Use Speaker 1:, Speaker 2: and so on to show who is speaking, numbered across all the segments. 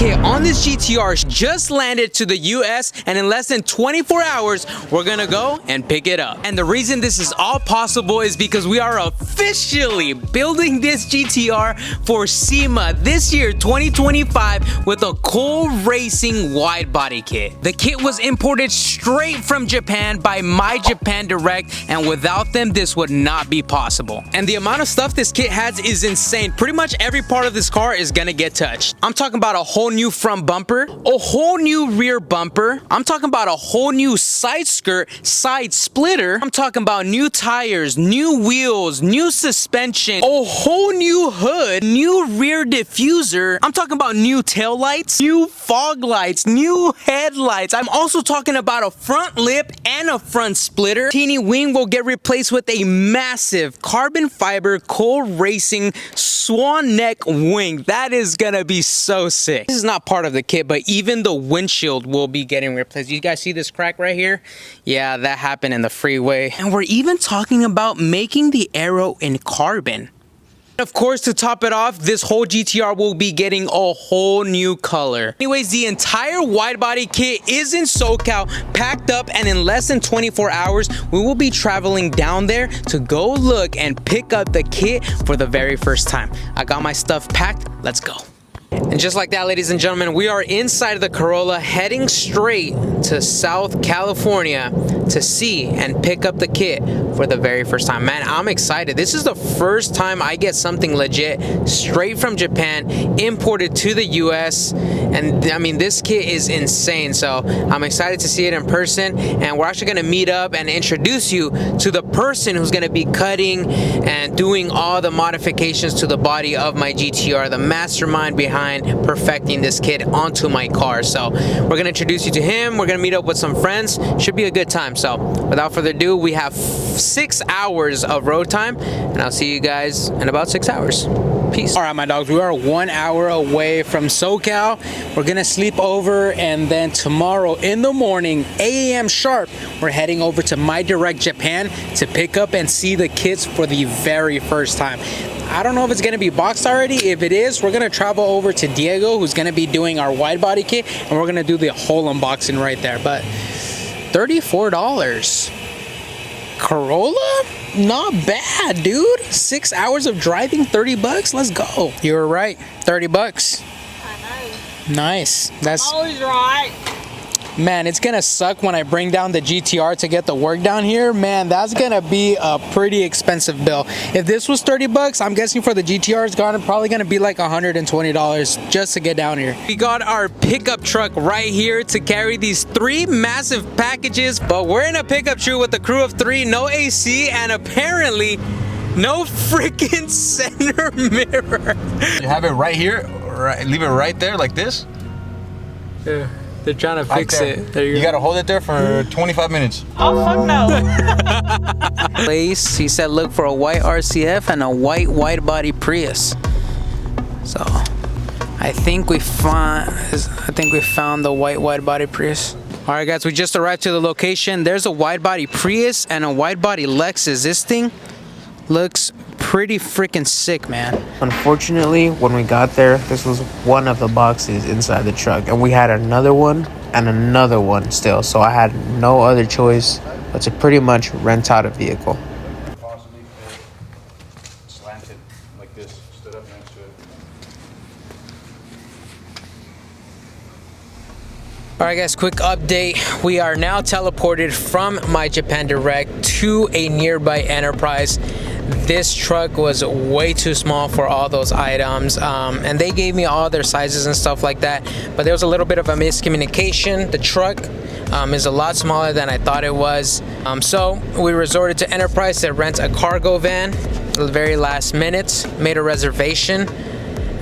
Speaker 1: kit on this GTR just landed to the US, and in less than 24 hours, we're gonna go and pick it up. And the reason this is all possible is because we are officially building this GTR for SEMA this year, 2025, with a Khul Racing Widebody Kit. The kit was imported straight from Japan by MyJapanDirect, and without them, this would not be possible. And the amount of stuff this kit has is insane. Pretty much every part of this car is gonna get touched. I'm talking about a whole new front bumper, a whole new rear bumper. I'm talking about a whole new side skirt, side splitter. I'm talking about new tires, new wheels, new suspension, a whole new hood, new rear diffuser. I'm talking about new tail lights, new fog lights, new headlights. I'm also talking about a front lip and a front splitter. Teeny wing will get replaced with a massive carbon fiber Khul Racing swan neck wing. That is gonna be so sick. This is not part of the kit, but even the windshield will be getting replaced. You guys see this crack right here? Yeah, that happened in the freeway. And we're even talking about making the aero in carbon. Of course, to top it off, this whole GTR will be getting a whole new color. Anyways, the entire wide body kit is in SoCal, packed up, and in less than 24 hours, we will be traveling down there to go look and pick up the kit for the very first time. I got my stuff packed. Let's go. And just like that, ladies and gentlemen, we are inside of the Corolla, heading straight to South California to see and pick up the kit for the very first time. Man, I'm excited. This is the first time I get something legit straight from Japan, imported to the US. And I mean, this kit is insane. So I'm excited to see it in person. And we're actually gonna meet up and introduce you to the person who's gonna be cutting and doing all the modifications to the body of my GTR, the mastermind behind perfecting this kit onto my car. So we're gonna introduce you to him. We're gonna meet up with some friends. Should be a good time. So without further ado, we have 6 hours of road time, and I'll see you guys in about 6 hours. Peace. All right, my dogs, we are 1 hour away from SoCal. We're gonna sleep over, and then tomorrow in the morning, 8 a.m. sharp, we're heading over to MyDirect Japan to pick up and see the kits for the very first time. I don't know if it's gonna be boxed already. If it is, we're gonna travel over to Diego, who's gonna be doing our wide body kit, and we're gonna do the whole unboxing right there. But $34. Corolla? Not bad, dude. 6 hours of driving, 30 bucks. Let's go. You were right. 30 bucks.
Speaker 2: I know.
Speaker 1: Nice. That's
Speaker 2: always right.
Speaker 1: Man, it's gonna suck when I bring down the GTR to get the work down here. Man, that's gonna be a pretty expensive bill. If this was 30 bucks, I'm guessing for the GTR it's probably gonna be like $120 just to get down here. We got our pickup truck right here to carry these 3 massive packages, but we're in a pickup truck with a crew of 3, no AC, and apparently no freaking center mirror.
Speaker 3: You have it right here, right, leave it right there like this.
Speaker 1: Yeah. They're trying to fix it. There
Speaker 3: you gotta hold it there for 25 minutes.
Speaker 2: Oh, fuck no.
Speaker 1: Place, he said look for a white RCF and a white wide body Prius. So I think we found the white wide body Prius. All right, guys, we just arrived to the location. There's a wide body Prius and a wide body Lexus. This thing looks pretty freaking sick, man.
Speaker 4: Unfortunately, when we got there, this was one of the boxes inside the truck, and we had another one and another one still, so I had no other choice but to pretty much rent out a vehicle.
Speaker 3: Possibly slanted like this, stood up next to it.
Speaker 1: All right, guys, quick update. We are now teleported from MyJapanDirect to a nearby Enterprise. This truck was way too small for all those items, and they gave me all their sizes and stuff like that, but there was a little bit of a miscommunication. The truck is a lot smaller than I thought it was, so we resorted to Enterprise to rent a cargo van at the very last minute, made a reservation,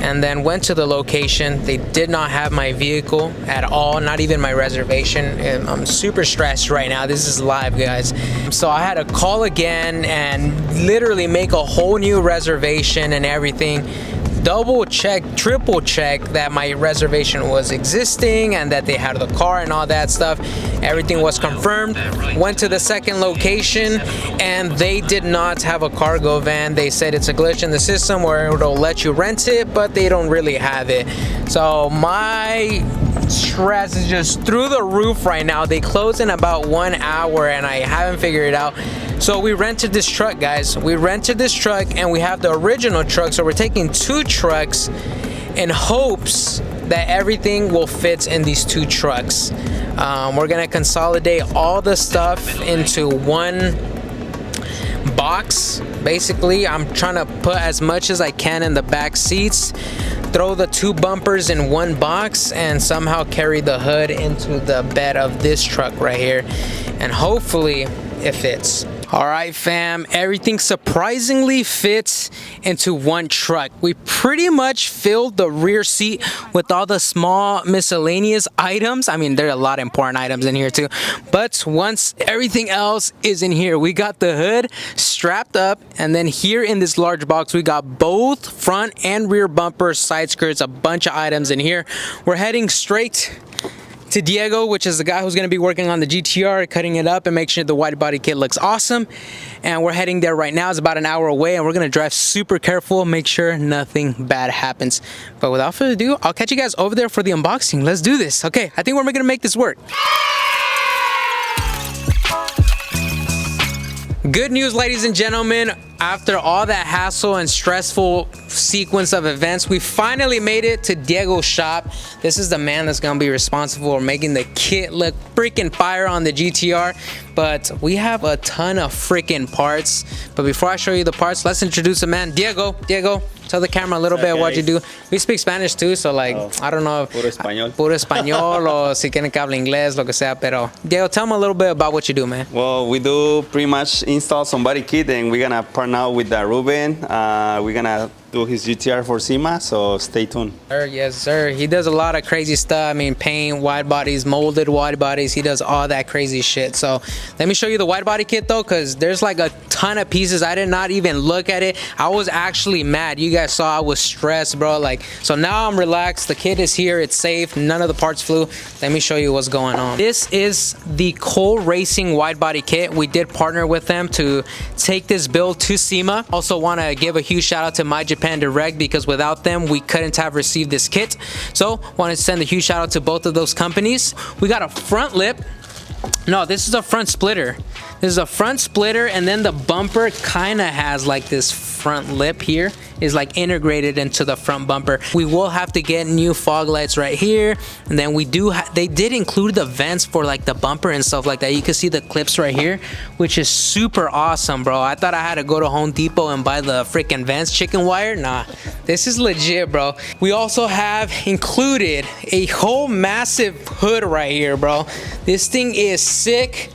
Speaker 1: and then went to the location. They did not have my vehicle at all, not even my reservation. And I'm super stressed right now. This is live, guys. So I had to call again and literally make a whole new reservation and everything. double check, triple check that my reservation was existing and that they had the car and all that stuff. Everything was confirmed. Went to the second location and they did not have a cargo van. They said it's a glitch in the system where it'll let you rent it, but they don't really have it. So my stress is just through the roof right now. They close in about 1 hour and I haven't figured it out. So we rented this truck, guys. We rented this truck and we have the original truck. So we're taking 2 trucks in hopes that everything will fit in these 2 trucks. We're gonna consolidate all the stuff into one box. Basically, I'm trying to put as much as I can in the back seats, throw the 2 bumpers in one box, and somehow carry the hood into the bed of this truck right here. And hopefully it fits. All right, fam, everything surprisingly fits into one truck. We pretty much filled the rear seat with all the small miscellaneous items. I mean, there are a lot of important items in here too. But once everything else is in here, we got the hood strapped up. And then here in this large box, we got both front and rear bumpers, side skirts, a bunch of items in here. We're heading straight to Diego, which is the guy who's going to be working on the GTR, cutting it up and make sure the wide body kit looks awesome. And we're heading there right now. It's about an hour away and we're going to drive super careful, make sure nothing bad happens. But without further ado, I'll catch you guys over there for the unboxing. Let's do this. Okay, I think we're going to make this work. Good news, ladies and gentlemen. After all that hassle and stressful sequence of events, we finally made it to Diego's shop. This is the man that's gonna be responsible for making the kit look freaking fire on the GTR. But we have a ton of freaking parts. But before I show you the parts, let's introduce the man. Diego, tell the camera a little bit what you do. We speak Spanish too, so like, I don't know.
Speaker 5: Puro español.
Speaker 1: Puro español, o si quieren que hable inglés, lo que sea, pero Diego, tell me a little bit about what you do, man.
Speaker 5: Well, we do pretty much install some body kit and we're gonna partner with Ruben. We're gonna do his GTR for SEMA, so stay tuned.
Speaker 1: Yes, sir. He does a lot of crazy stuff. I mean, paint wide bodies, molded wide bodies. He does all that crazy shit. So let me show you the wide body kit though, because there's like a ton of pieces. I did not even look at it. I was actually mad. You guys saw I was stressed, bro. Like, so now I'm relaxed. The kit is here. It's safe. None of the parts flew. Let me show you what's going on. This is the Khul Racing Widebody Kit. We did partner with them to take this build to SEMA. Also want to give a huge shout out to MyJapanDirect, because without them we couldn't have received this kit. So want to send a huge shout out to both of those companies. We got a front lip. No, this is a front splitter. This is a front splitter, and then the bumper kind of has like this front lip here is like integrated into the front bumper. We will have to get new fog lights right here, and then we do they did include the vents for like the bumper and stuff like that. You can see the clips right here, which is super awesome, bro. I thought I had to go to Home Depot and buy the freaking vents chicken wire. Nah, this is legit, bro. We also have included a whole massive hood right here, bro. This thing is sick.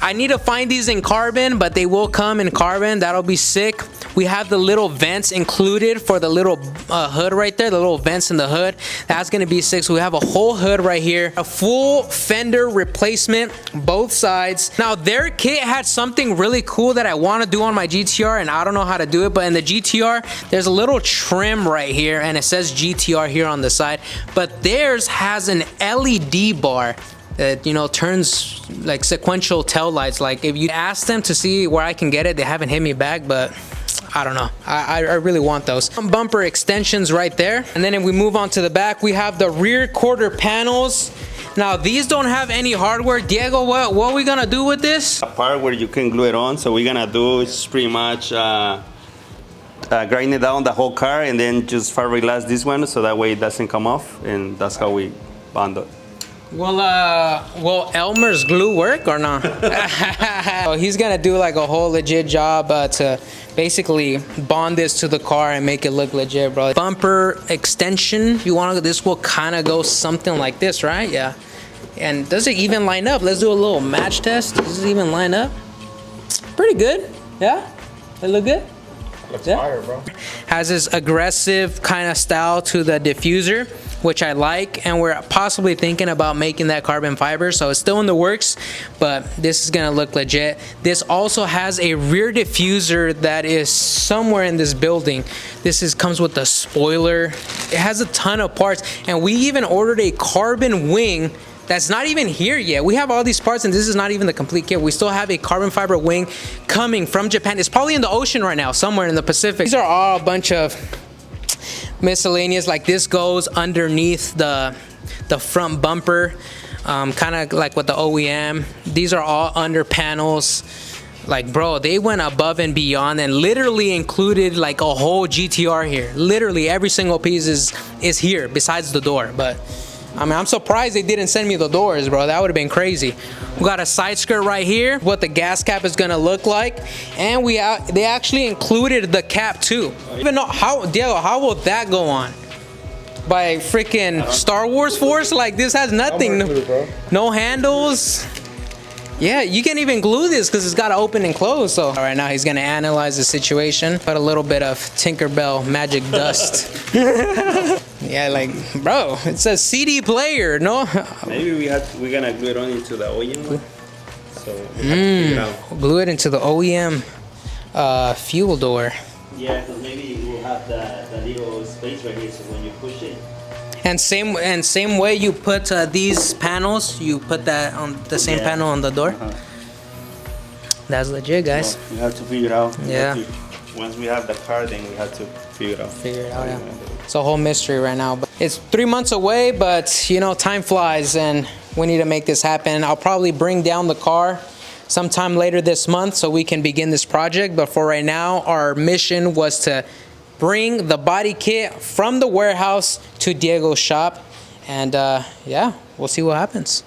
Speaker 1: I need to find these in carbon, but they will come in carbon. That'll be sick. We have the little vents included for the little hood right there, the little vents in the hood. That's gonna be sick. So we have a whole hood right here, a full fender replacement, both sides. Now their kit had something really cool that I want to do on my GTR, and I don't know how to do it, but in the GTR, there's a little trim right here, and it says GTR here on the side, but theirs has an LED bar that, you know, turns like sequential tail lights. Like if you ask them to see where I can get it, they haven't hit me back, but I don't know. I really want those. Some bumper extensions right there. And then if we move on to the back, we have the rear quarter panels. Now these don't have any hardware. Diego, what are we gonna do with this?
Speaker 5: A part where you can glue it on, so we're gonna do is pretty much grind it down the whole car and then just fiberglass this one so that way it doesn't come off, and that's how we bond it.
Speaker 1: Will Elmer's glue work or not? So he's gonna do like a whole legit job to basically bond this to the car and make it look legit, bro. Bumper extension, this will kind of go something like this, right? Yeah. And does it even line up? Let's do a little match test. Does it even line up? Pretty good. Yeah? It look good?
Speaker 3: Looks fire, bro.
Speaker 1: Has this aggressive kind of style to the diffuser. which I like, and we're possibly thinking about making that carbon fiber, so it's still in the works, but this is gonna look legit. This also has a rear diffuser that is somewhere in this building. Comes with a spoiler. It has a ton of parts, and we even ordered a carbon wing that's not even here yet. We have all these parts, and this is not even the complete kit. We still have a carbon fiber wing coming from Japan. It's probably in the ocean right now, somewhere in the Pacific. These are all a bunch of miscellaneous. Like this goes underneath the front bumper, kind of like with the OEM. These are all under panels. Like, bro, they went above and beyond and literally included like a whole GTR here. Literally every single piece is here besides the door. But I mean, I'm surprised they didn't send me the doors, bro. That would have been crazy. We got a side skirt right here, what the gas cap is gonna look like, and they actually included the cap too. Even know how, Diego, how will that go on? By freaking Star Wars Force? Like, this has nothing. No handles. Yeah, you can even glue this because it's got to open and close. So right now he's gonna analyze the situation. Put a little bit of Tinkerbell magic dust. Yeah, like, bro, it's a CD player, no?
Speaker 5: Maybe we're gonna glue it on into the OEM one. So we have to figure it out.
Speaker 1: Glue it into the OEM fuel door.
Speaker 5: Yeah, because maybe we'll have the little space right here, so when you push it.
Speaker 1: And same way you put these panels, you put that on the same panel on the door. That's legit, guys.
Speaker 5: So we have to figure it out.
Speaker 1: Yeah.
Speaker 5: Once we have the car, then we have to figure it out.
Speaker 1: Yeah. It's a whole mystery right now. But it's 3 months away, but you know, time flies and we need to make this happen. I'll probably bring down the car sometime later this month so we can begin this project. But for right now, our mission was to bring the body kit from the warehouse to Diego's shop. And yeah, we'll see what happens.